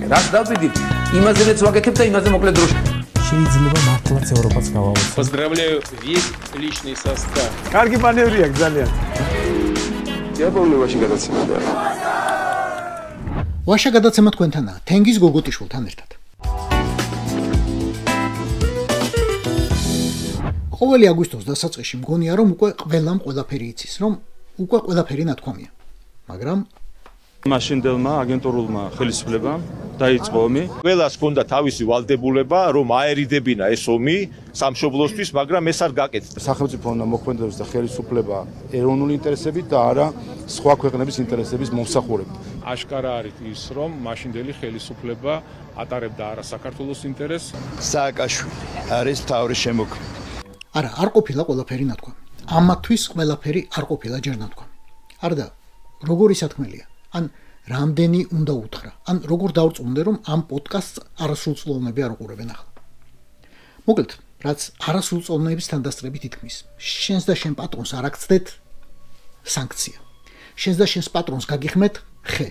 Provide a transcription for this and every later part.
ვაკეთებ. რაც დავდივით, იმაზეც ვაკეთებ და იმაზე მოკლედ დროში. შეიძლება მართლაც ევროპაც გავავოთ. Поздравляю весь личный состав. კარგი მანევრი აქვს ძალიან. იაპონიაში გადაცემაა. ვაშა გადაცემა თქვენთანაა, თენგიზ გოგოტიშვილთან ერთად. ყოველი აგვისტოს დასაწყისში მგონია, რომ უკვე ყველამ ყველაფერი იცის, რომ უკვე ყველაფერი ნათქვამია. მაგრამ მაშინდელმა აგენტურულმა ხელისუფლებამ დაიწყო ომი. ყველას ჰქონდა თავისი ვალდებულება, რომ აერიდებინა ეს ომი სამშობლოსთვის, მაგრამ ეს არ გაკეთდა. სახელმწიფო უნდა მოქმედებს და ხელისუფლება ეროვნული ინტერესებით და არა სხვა ქვეყნების ინტერესების მომსახურებით. აშკარა არის ის, რომ მაშინდელი ხელისუფლება ატარებდა არა საქართველოს ინტერესს. სააკაშვილი არის თავის შემოქმედი. არა, არ ყოფილა ყველაფერი ნათქვამი. ამათვის ყველაფერი არ ყოფილა ჯერ ნათქვამი. არა და როგორი სათქმელია? ან რამდენი უნდა უთხრა? ან როგორ დავრწმუნდე, რომ ამ პოდკასტს არასრულწლოვნები არ უყურებენ ახლა? მოკლედ, რაც არასრულწლოვნების თანდასწრებით ითქმის, შენს და შენ პატრონს არ აქცდეთ სანქცია. შენს და შენს პატრონს გაგიხმეთ ხე,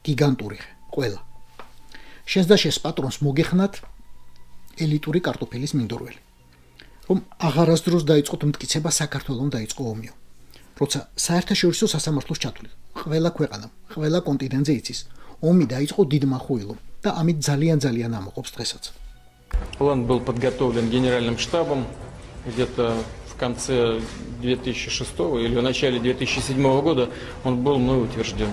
გიგანტური ხე, ყველა. შენს და შენს პატრონს მოგეხნათ ელიტური კარტოფილის მინდორველი. რომ აღარასდროს დაიწყოთ მტკიცება საქართველოს დაიწყო ომიო. როცა საერთაშორისო სასამართლოს ჩათვლით, ყველა ქვეყანამ, ყველა კონტინენტზე იცის, ომი დაიწყო დიდმა ხუილომ და ამით ძალიან ამოყობს დღესაც. План был подготовлен генеральным штабом где-то в конце 2006 или в начале 2007 года он был мной утвержден.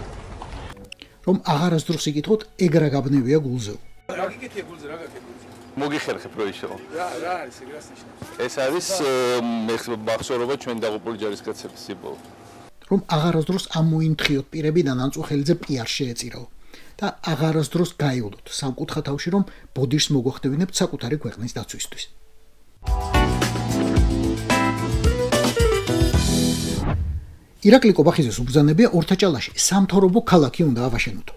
რომ აღარასდროს იკითხოთ, ეგრა გაბნევია გულზე. რა გიკითხე გულზე, რა გაკეთე? მოგიხერხებ რო ისო. რა არის ეგ რას ნიშნავს? ეს არის მახსოვრობა ჩვენ დაღუპული ჯარისკაცების სიბოლო. რომ აღარასდროს ამოინთხიოთ პირებიდან ანწუხელიძე პიარ შეეწირაო და აღარასდროს გაიულოთ სამკუთხა თავში, რომ ბოდიშს მოგოხდებინებთ საკუთარი ქვეყნის დაცვისთვის. ირაკლი კობახიძეს უბრძანებია ორთაჭალაში სამთავრობო ქალაქი უნდა ავაშენოთ.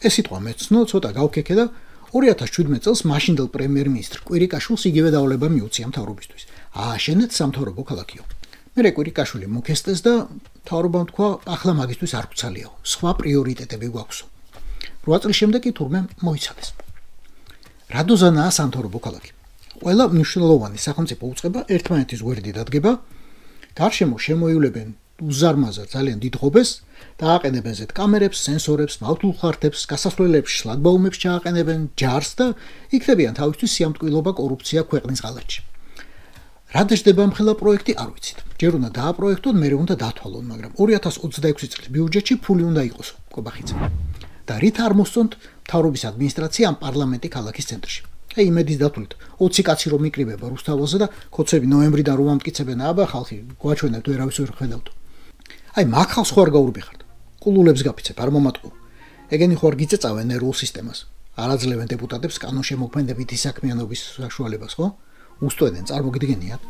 ეს სიტყვა მეცნო, ცოტა გავქექე და 2017 წელს მაშინდელ პრემიერ-მინისტრ კვირიკაშვილს იგივე დავალება მიუწია მთავრობისთვის. ააშენეთ სამთავრობო ქალაქიო. მერე კვირიკაშვილი მოგესწეს და მთავრობამ თქვა, ახლა მაგისთვის არ გვცალიაო, სხვა პრიორიტეტები გვაქვსო. 8 წლის შემდეგ კი თურმე მოიცალეს. რადოზანაა სამთავრობო ქალაქი? ყველა მნიშვნელოვანი სახელმწიფო უწყება ერთმანეთის გვერდით დადგება, გარშემო შემოივლებენ უზარმაზარ ძალიან დიდ ღობეს, დააყენებენ ზედ კამერებს, სენსორებს, მავთულხარდებს, გასასვლელებში შლაგბაუმებს ჩააყენებენ, ჯარს და იქნებიან თავისთვის სიამტკბილობა, კორუფცია ქვეყნის ღალატში. რა დაждდება მხელა პროექტი არ ვიცით. ჯერ უნდა დააპროექტონ, მერე უნდა დათვალონ, მაგრამ 2026 წლის ბიუჯეტში ფული უნდა იყოს, კობახიძე. და რით არ მოსწონთ მთავრობის ადმინისტრაცია ამ პარლამენტი ქალაქის ცენტრში. აი იმედის დათვლით 20 კაცი რომ იკრიბება რუსთაველზე და ხოცები ნოემბრიდან რომ ამტკიცებენ, აბა ხალხი გვაჩვენებთ ვერავის ვერ ხედავთ. აი მაგ ხალხს ხო არ გაურბიხართ. ყულულებს გაფიცებ, არ მომატყო. ეგენი ხო არ გიწეწავენ ნერვულ სისტემას. არ აძლევენ დეპუტატებს კანონშემოქმედებითი საქმიანობის საშუალებას, ხო? უსტვენენ, წარმოგიდგენიათ?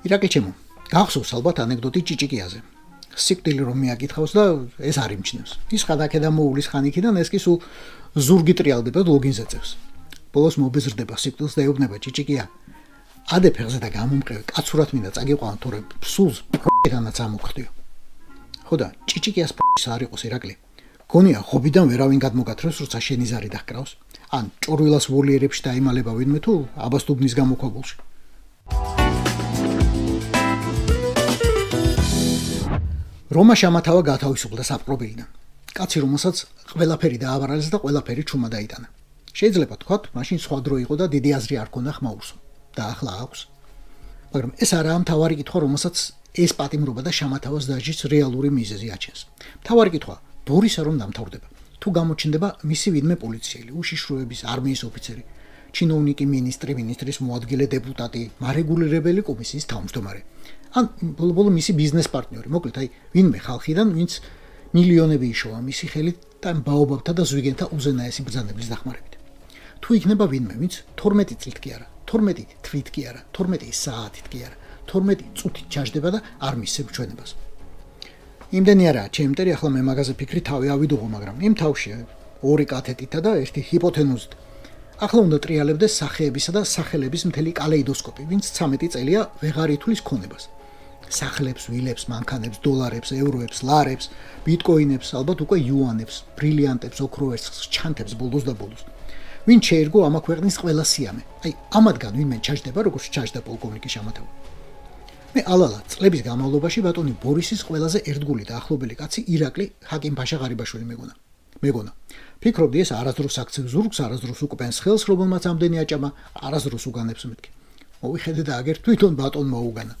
ირაკლი ჩემო, გახსოვს ალბათ ანეკდოტი ჭიჭიკიაზე. სიკვდილი რომ მიაკითხავს და ეს არ იმჩნევს. ის ხადაკედა მოულის ხანიქიდან, ეს კი სულ ზურგი ტრიალდება ლოგინზე წევს. ბოლოს მობეზრდება სიკვდილს და ეუბნება ჭიჭიკია. ადე ფეხზე და გამომყევი, კაცურად მინდა წაგიყვანო, თორემ სულს პრ***დანაც ამოგხდიო. ხო და ჭიჭიკიას პრ***ს არ იყოს ირაკლი. გონია ხობიდან ვერავინ გადმოგათრევს, როცა შენი ზარი დაჰკრავს. ან ჭორვილას ვოლიერებში დაიმალება ვინმე თუ აბასტუბნის გამოქვაბულში. რომა შემათავა გათავისუფლდა საპყრობილიდან. კაცი, რომელსაც ყველაფერი დააბარალეს და ყველაფერი ჩუმა დაიტანა. შეიძლება თქვათ, მაშინ სხვა დრო იყო და დიდი აზრი არ ქონდა ხმაურსო. და ახლა აქვს. მაგრამ ეს არაა მთავარი კითხვა, რომელსაც ეს პატიმრობა და შემათავას დაჟის რეალური მიზეზი აჩენს. მთავარი კითხვა, ბორისა რომ დამთავრდება. თუ გამოჩნდება მისი ვინმე პოლიციელი, უშიშროების არმიის ოფიცერი, ჩინოვნიკი, მინისტრი, მინისტრის მოადგილე, დეპუტატი, მარეგულირებელი კომისიის თავმჯდომარე. ან ბოლო მისი ბიზნეს პარტნიორი, მოკლედ აი ვინმე ხალხიდან, ვინც მილიონები იშოვა მისი ხელით და ბაობაბთა და ზვიგენთა უზენაესი ბრძანების დახმარებით. თუ იქნება ვინმე, ვინც 12 წლით კი არა, 12 თვით კი არა, 12 საათით კი არა, 12 წუთით ჩაждდება და არ მისცემ ჩვენებას. იმდენი არაა, ჩემი მტერი, ახლა მე მაგაზე ფიქრი თავი ავიდუღო, მაგრამ იმ თავშია 2 კათეტითა და 1 ჰიპოთენუზით. ახლა უნდა ტრიალებდეს სახეებისა და სახელების მთელი კალეიდოსკოპი, ვინც 13 წელია ვეღარ ითვლის ქონებას. სახლებს, ვილებს, მანქანებს, დოლარებს, ევროებს, ლარებს, ბიტკოინებს, ალბათ უკვე იუანებს, ბრილიანტებს, ოქროვერცხს, ჩანთებს ბოლოს და ბოლოს. ვინ შეერგო ამა ქვეყნის ყველა სიამე. აი, ამათგან ვინმე ჩაჯდება, როგორც ჩაჯდა პოლკოვნიკი შამათავა. მე ალალა წლების განმავლობაში ბატონი ბორისის ყველაზე ერთგული და ახლობელი კაცი ირაკლი ჰაკიმ-ფაშა ღარიბაშვილი მეგონა. ფიქრობდი ეს არასდროს აქცევ ზურგს, არასდროს უკბენს ხელს, რომელმაც ამდენი აჭამა, არასდროს უგანებს მეთქი. მოვიხედე და აგერ თვითონ ბატონმა უგანა.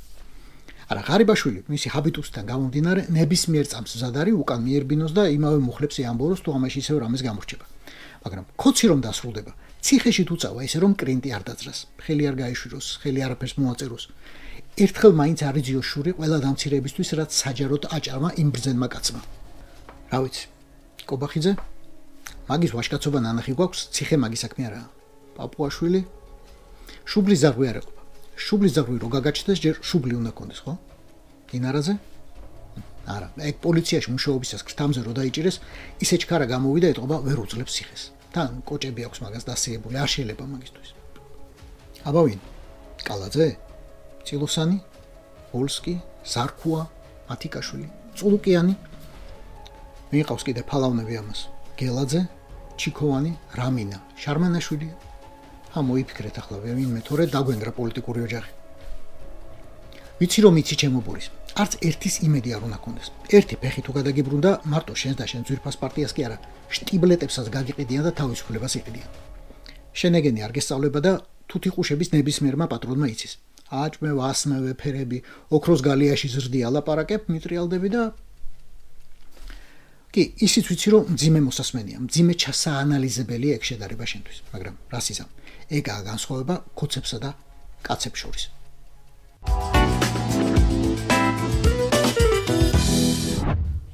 არა, ღარიბაშვილი მისი ჰაბიტუსთან გამომდინარე ნებისმიერ წამს მზად არის უკან მიერბინოს და იმავე მუხლებს ეამბოროს თუ ამაში ისევ რამეს გამორჩება. მაგრამ ქოცი რომ დასრულდება, ციხეში თუ წავა ისე რომ კრინტი არ დაძრას, ხელი არ გაეშვიროს, ხელი არაფერს მოაწეროს. ერთხელ მაინც არიძიოს შური ყველა დამცირებისთვის, რაც საჯაროდ აჭარმა იმ ბრძენმა კაცმა. რა ვიცი, კობახიძე, მაგის ვაშკაცობა ნანახი გვაქვს, ციხე მაგის საქმე არაა. პაპუაშვილი, შუბლის ზარღვი არ ეყოფა. შუბლის ზარღვი რო გაგაჩნდეს, ჯერ შუბლი უნდა კონდეს, ხო? დინარაზე? არა, ეგ პოლიციაში მუშაობისას ქრთამზე რო დაიჭირეს, ისე ჩქარა გამოვიდა, ეტყობა ვერ უძლებს ციხეს. თან კოჭები აქვს მაგას დასიებული, არ შეიძლება მაგისთვის. აბა ვინ? კალაძე? წილოსანი, ვოლსკი, ზარქუა, მათიკაშვილი, წულუკიანი. მიიყავს კიდე ფალავნები ამას. გელაძე, ჩიქოვანი, რამინა, შარმანაშვილი. მოიფიქრეთ ახლა ვინმე თორე დაგვენდრა პოლიტიკური ოჯახი. ვიცი რომ იცი ჩემო ბორის, არც ერთის იმედი არ უნდა კონდეს. ერთი ფეხი თუ გადაგიბრუნდა, მარტო შენს და შენ ძვირფას პარტიას კი არა, შტიბლეტებსაც გაგიყიდიან და თავისუფლებას იყიდიან. შენეგენი არ გესწავლება და თუთიყუშების ნებისმიერმა პატრონმა იცის. აჭმე ვასმევე ფერები, ოქროს გალიაში ზრდი ალაპარაკებ, მიტრიალდები და კი, ისიც ვიცი რომ მძიმე მოსასმენია, მძიმე ჩასაანალიზებელი ეგ შედარება შენთვის, მაგრამ რას იზამ? ეგაა განსხვავება ქოცებსა და კაცებს შორის.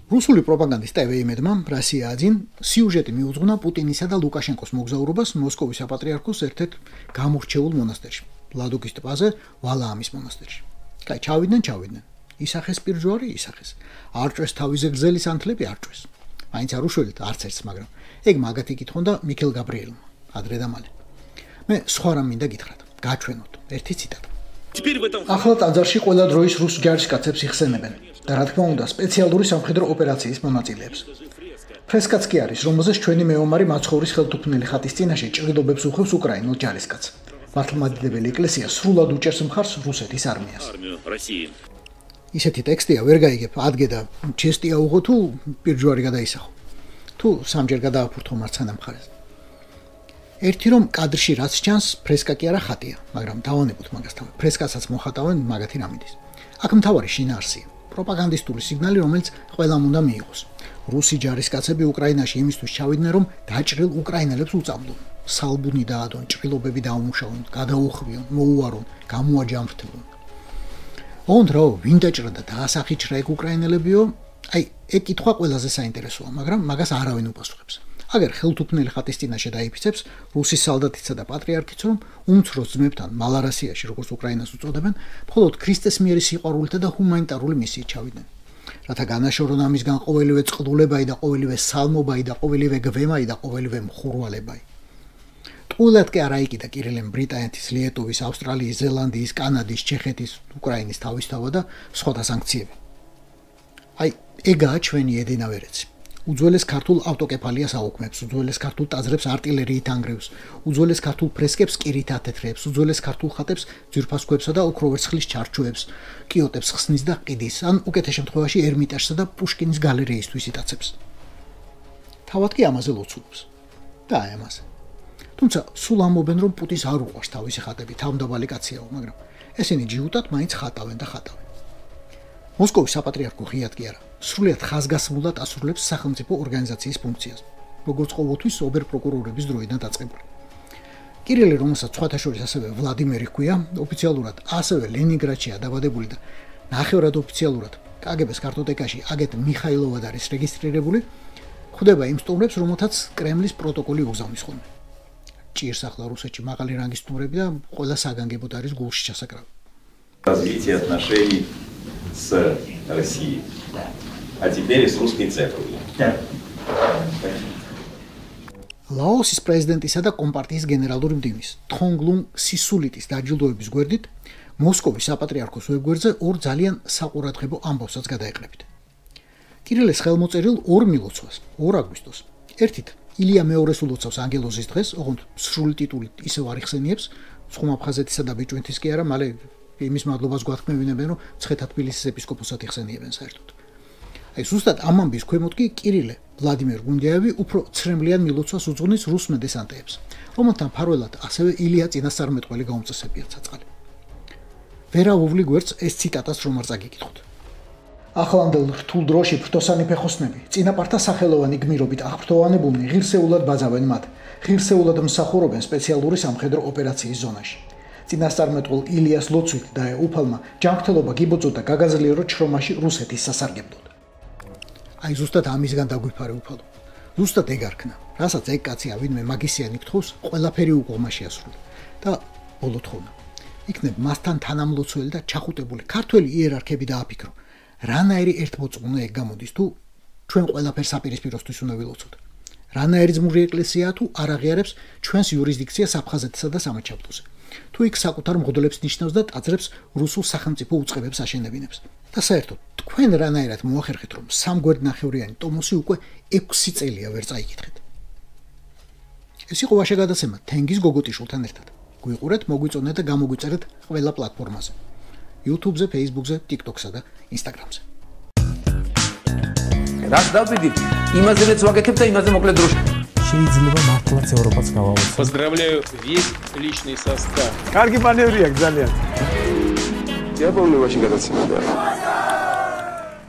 რუსული პროპაგანდის TV-იმედმა Россия 1 სიუჟეტი მიუძღვნა პუტინისა და ლუკაშენკოს მოგზაურობას მოსკოვის საპატრიარქოს ერთ-ერთ გამორჩეულ მონასტერში, ლადოგის ტბაზე, ვალაამის მონასტერში. კაი, ჩავიდნენ. ისახეს პირჯვარი, ისახეს. არ ჭვეს თავიზე გრძელი სანთლები, არ ჭვეს. მაინც არ უშველით არც ერთს, მაგრამ ეგ მაგათი კითხონ და მიქელ გაბრიელმა, ადრე და მალე. მე სხვა რამ მინდა გითხრათ, გაჩვენოთ ერთი ციტატა. ახლა ტაძარში ყველა დროის რუს ჯარისკაცებს იხსენებენ და რა თქმა უნდა სპეციალური სამხედრო ოპერაციის მონაწილეებს. ფრესკაც კი არის, რომელზეც ჩვენი მეომარი მაცხოვრის ხელთუქმნელი ხატის წინაშე ჭრილობებს უხევს უკრაინულ ჯარისკაცს. მართლმადიდებელი ეკლესია სრულად უჭერს მხარს რუსეთის არმიას. ისეთი ტექსტია ვერ გაიგებ, ადგე და ჩესტია უღო თუ პირჯვარი გადაისახო. თუ სამჯერ გადააფურთო მარცხენა მხარეს. ერთი რომ კადრში რაც ჩანს, ფრესკა კი არა ხატია, მაგრამ დავანებოთ მაგას თავი. ფრესკასაც მოხატავენ მაგათი რამიდის. აქ მთავარი შინაარსია, პროპაგანდისტული სიგნალი, რომელიც ყველამ უნდა მიიღოს. რუსი ჯარისკაცები უკრაინაში იმისთვის ჩავიდნენ, რომ დაჭრილ უკრაინელებს უწამლონ, სალბუნი დაადონ, ჭრილობები დაუმუშავონ, გადაუხვიონ, მოუარონ, გამოაჯამრთელონ. ონდრო, ვინ დაჭრა და დაასახიჩრა ეგ უკრაინელებიო? აი, ეგ კითხვა ყველაზე საინტერესოა, მაგრამ მაგას არავინ უპასუხებს. აგერ ხელთუქმნელი ხატის წინაშე დაიფიცებს რუსის სალდათიცა და პატრიარქიც, რომ უმცროს ძმებთან მალარასიაში, როგორც უკრაინას უწოდებენ, მხოლოდ ქრისტეს მიერი სიყვარულითა და ჰუმანიტარული მისიით ჩავიდნენ. რათა განაშორონ ამისგან ყოველივე წყდულებაი და ყოველივე სალმობაი და ყოველივე გვემაი და ყოველივე მხურვალებაი. ტყუილად კი არა იყიდა კირილემ ბრიტანეთის, ლიეტუვის, ავსტრალიის, ზელანდიის, კანადის, ჩეხეთის, უკრაინის თავისთავად და სხვათა სანქციები. აი, ეგაა ჩვენი ედინავერეცი. უძველეს ქართულ ავტოკეფალიას აუქმებს, უძველეს ქართულ ტაძრებს არტილერიით ანგრევს, უძველეს ქართულ ფრესკებს კირით ათეთრებს, უძველეს ქართულ ხატებს ძვირფას ქვებსა და ოქროვერცხლის ჩარჩოებს, კიოტებს ხსნის და ყიდის, ან უკეთეს შემთხვევაში ერმიტაჟსა და პუშკინის გალერეისთვის იტაცებს. თავად კი ამაზე ლოცულობს. და აი ამაზე. თუმცა სულ ამბობენ, რომ პუტინს არ უყვარს თავისი ხატები, თავმდაბალი კაციაო, მაგრამ ესენი ჯიუტად მაინც ხატავენ და ხატავენ. მოსკოვის საპატრიარქო ღიად კი არა, სრულიად ხაზგასმულად ასრულებს სახელმწიფო ორგანიზაციის ფუნქციას, როგორც ყოველთვის ობერპროკურორების დროიდან დაწყებული. კირილე, რომელსაც სხვათა შორის ასევე ვლადიმერი ჰქვია, ოფიციალურად ასევე ლენინგრადშია დაბადებული და ნახევრად ოფიციალურად კგბ-ს კარტოტეკაში აგეთ მიხაილოვად არის რეგისტრირებული, ხვდება იმ სტუმრებს, რომელთაც კრემლის პროტოკოლი უგზავნის ხოლმე. ჭირს ახლა რუსეთში მაღალი რანგის სტუმრები და ყველა საგანგებოდ არის გულში ჩასაკრავი. Развитие отношений с Россией, а теперь и с русской церковью. ლაოსის პრეზიდენტისა და კომპარტიის გენერალური მდივნის თონგლუნ სისულიტის დაჯილდოების გვერდით მოსკოვის საპატრიარქოს ვებგვერდზე ორ ძალიან საყურადღებო ამბავსაც გადაეყრებით. კირილეს ხელმოწერილ ორ მილოცვას, 2 აგვისტოს, ერთით ილია მეორეს ულოცავს ანგელოზის დღეს, ოღონდ სრული ტიტულით ისევ არ იხსენიებს, ხუმაფხაზეთისა და ბიჭვინთის კი არა, მალე იმის მადლობას გვათქმევინებენ, რომ ცხეთა-თბილისის ეპისკოპოსად იხსენიებენ საერთოდ. აი ზუსტად ამ ამბის ქვემოთ კი კირილე ვლადიმერ გუნდიაევი უფრო ცრემლიან მილოცვას უძღვნის რუს მედესანტეებს, რომელთან ფარველად ასევე ილია წინასწარმეტყველი გაუმწესებიათ საწყალი. ვერავული გვერდს ეს ციტატას რომ არ წაგიკითხოთ. ახლანდელ რთულ დროში ფრთოსანი ფეხოსნები, წინაპართა სახელოვანი გმირობით აღფრთოვანებულნი ღირსეულად ბაძავენ მათ, ღირსეულად მსახურობენ სპეციალური სამხედრო ოპერაციის ზონაში. წინასწარმეტყველ ილიას ლოცვით და უფალმა ჯანმრთელობა გიბოძოდა გაგაზლიერო ჩრომაში რუსეთის სასარგებლოდ. აი ზუსტად ამისგან დაგვიფარე უფალო. ზუსტად ეგ არქნა, რასაც ეგ კაცი ავინმე მაგისიანი გთხოვს, ყველაფერი უკუღმა შეასრულა და ბოლო თხოვნა. იქნებ მასთან თანამლოცველი და ჩახუტებული ქართველი იერარქები დააფიქრო. რანაირი ერთმოწმუნე ეგ გამოდის თუ ჩვენ ყველაფერს საპირისპიროსთვის უნდა ვილოცოთ. რანაირი ძმური ეკლესიაა თუ არ აღიარებს ჩვენს იურისდიქციას აფხაზეთსა და სამაჩაბლოზე. თუ იქ საკუთარ მღვდლებს ნიშნავს და ტაძრებს რუსულ სახელმწიფო უწყებებს აშენებინებს. და საერთოდ თქვენ რანაირად მოახერხეთ რომ სამგვერდნახევრიანი ტომოსი უკვე 6 წელია ვერ წაიკითხეთ. ეს იყო ვაშა გადაცემა თენგიზ გოგოტიშვილთან ერთად. გვიყურეთ, მოგვიწონეთ და გამოგვიწერეთ ყველა პლატფორმაზე. YouTube-ზე, Facebook-ზე, TikTok-სა და Instagram-ზე. რაც დავდივით, იმაზეც ვაკეთებ და იმაზე მოკლედ დროში. შეიძლება მართლაც ევროპაც გავავოცოთ. Поздравляю весь личный состав. კარგი მანევრია ძალიან. Я помню, очень гадаться.